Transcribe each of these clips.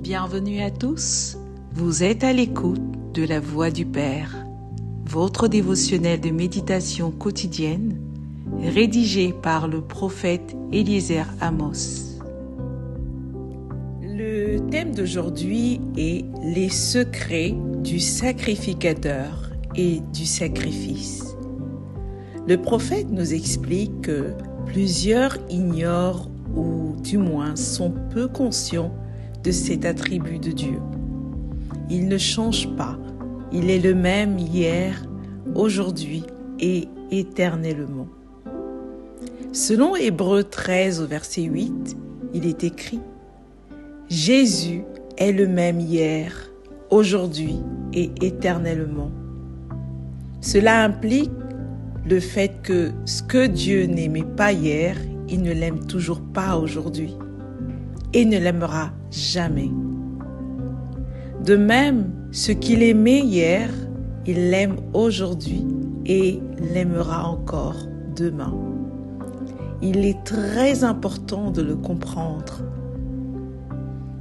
Bienvenue à tous, vous êtes à l'écoute de la Voix du Père, votre dévotionnel de méditation quotidienne, rédigé par le prophète Eliezer Amos. Le thème d'aujourd'hui est les secrets du sacrificateur et du sacrifice. Le prophète nous explique que plusieurs ignorent ou du moins sont peu conscients de cet attribut de Dieu. Il ne change pas, il est le même hier, aujourd'hui et éternellement. Selon Hébreux 13 au verset 8, il est écrit « Jésus est le même hier, aujourd'hui et éternellement ». Cela implique le fait que ce que Dieu n'aimait pas hier, il ne l'aime toujours pas aujourd'hui et ne l'aimera jamais. De même, ce qu'il aimait hier, il l'aime aujourd'hui et l'aimera encore demain. Il est très important de le comprendre.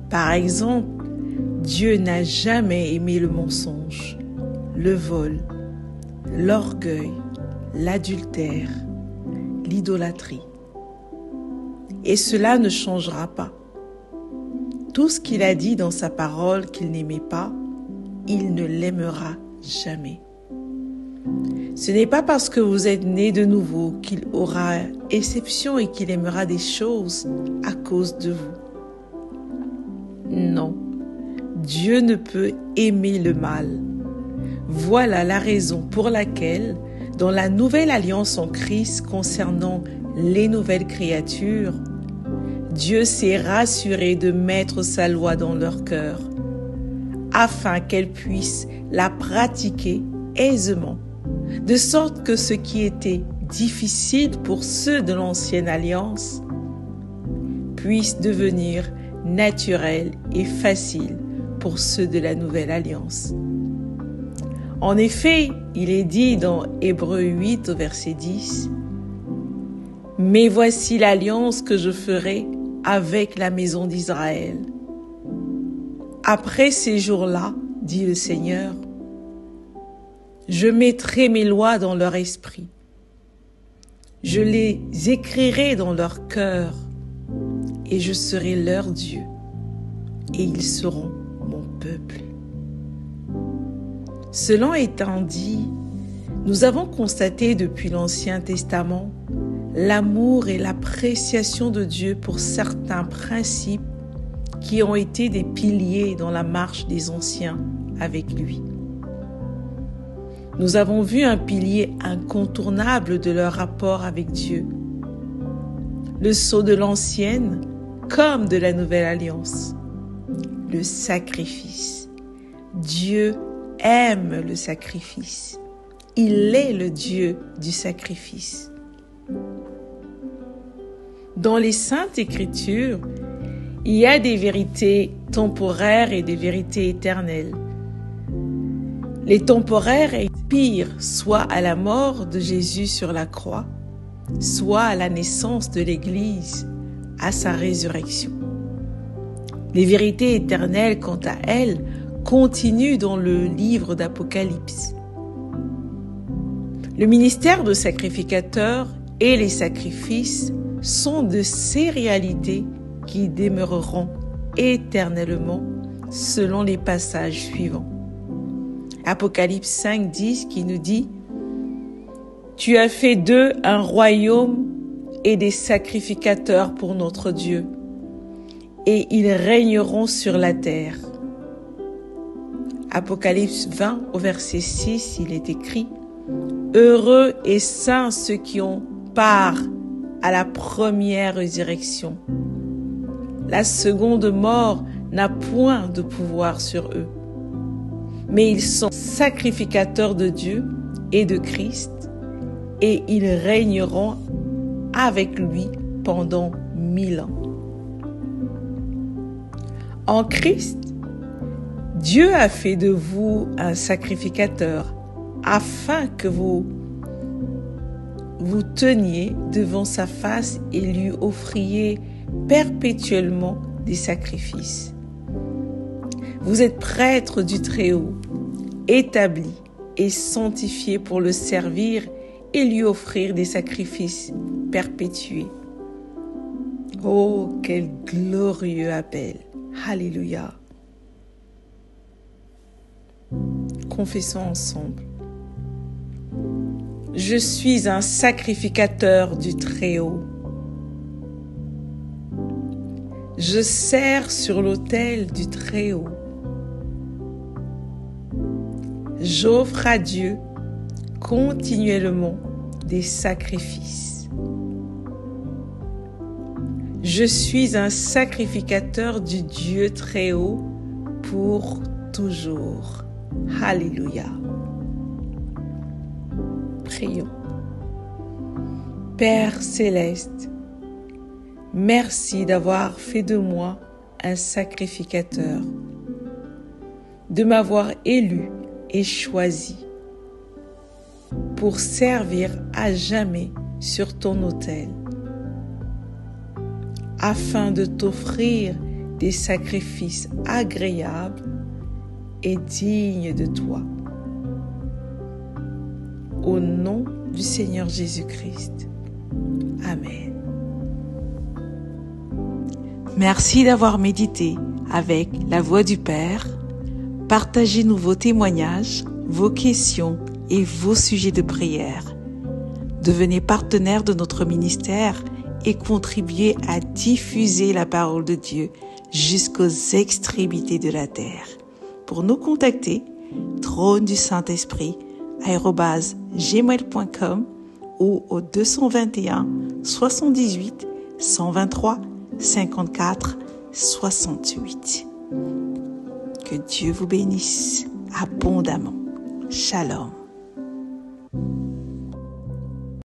Par exemple, Dieu n'a jamais aimé le mensonge, le vol, l'orgueil, l'adultère, l'idolâtrie. Et cela ne changera pas. Tout ce qu'il a dit dans sa parole qu'il n'aimait pas, il ne l'aimera jamais. Ce n'est pas parce que vous êtes né de nouveau qu'il aura exception et qu'il aimera des choses à cause de vous. Non, Dieu ne peut aimer le mal. Voilà la raison pour laquelle, dans la nouvelle alliance en Christ concernant les nouvelles créatures, Dieu s'est rassuré de mettre sa loi dans leur cœur, afin qu'elles puissent la pratiquer aisément, de sorte que ce qui était difficile pour ceux de l'ancienne alliance puisse devenir naturel et facile pour ceux de la nouvelle alliance. En effet, il est dit dans Hébreux 8 au verset 10, « Mais voici l'alliance que je ferai avec la maison d'Israël. Après ces jours-là, dit le Seigneur, je mettrai mes lois dans leur esprit. Je les écrirai dans leur cœur et je serai leur Dieu et ils seront mon peuple. » Cela étant dit, nous avons constaté depuis l'Ancien Testament l'amour et l'appréciation de Dieu pour certains principes qui ont été des piliers dans la marche des anciens avec lui. Nous avons vu un pilier incontournable de leur rapport avec Dieu, le sceau de l'ancienne comme de la nouvelle alliance, le sacrifice. Dieu aime le sacrifice. Il est le Dieu du sacrifice. Dans les Saintes Écritures, il y a des vérités temporaires et des vérités éternelles. Les temporaires expirent soit à la mort de Jésus sur la croix, soit à la naissance de l'Église, à sa résurrection. Les vérités éternelles, quant à elles, continuent dans le livre d'Apocalypse. Le ministère de sacrificateur et les sacrifices sont de ces réalités qui demeureront éternellement selon les passages suivants. Apocalypse 5, 10 qui nous dit « Tu as fait d'eux un royaume et des sacrificateurs pour notre Dieu, et ils régneront sur la terre. » Apocalypse 20 au verset 6, il est écrit « Heureux et saints ceux qui ont part à la première résurrection. La seconde mort n'a point de pouvoir sur eux, mais ils sont sacrificateurs de Dieu et de Christ, et ils régneront avec lui pendant 1000 ans. » En Christ, Dieu a fait de vous un sacrificateur afin que vous teniez devant sa face et lui offriez perpétuellement des sacrifices. Vous êtes prêtre du Très-Haut, établi et sanctifié pour le servir et lui offrir des sacrifices perpétués. Oh, quel glorieux appel! Alléluia! Confessons ensemble. Je suis un sacrificateur du Très-Haut. Je sers sur l'autel du Très-Haut. J'offre à Dieu continuellement des sacrifices. Je suis un sacrificateur du Dieu Très-Haut pour toujours. Alléluia. Prions. Père céleste, merci d'avoir fait de moi un sacrificateur, de m'avoir élu et choisi pour servir à jamais sur ton autel, afin de t'offrir des sacrifices agréables et dignes de toi. Au nom du Seigneur Jésus-Christ. Amen. Merci d'avoir médité avec la Voix du Père. Partagez-nous vos témoignages, vos questions et vos sujets de prière. Devenez partenaire de notre ministère et contribuez à diffuser la parole de Dieu jusqu'aux extrémités de la terre. Pour nous contacter, trône du Saint-Esprit@gmail.com ou au 221 78 123 54 68. Que Dieu vous bénisse abondamment. Shalom.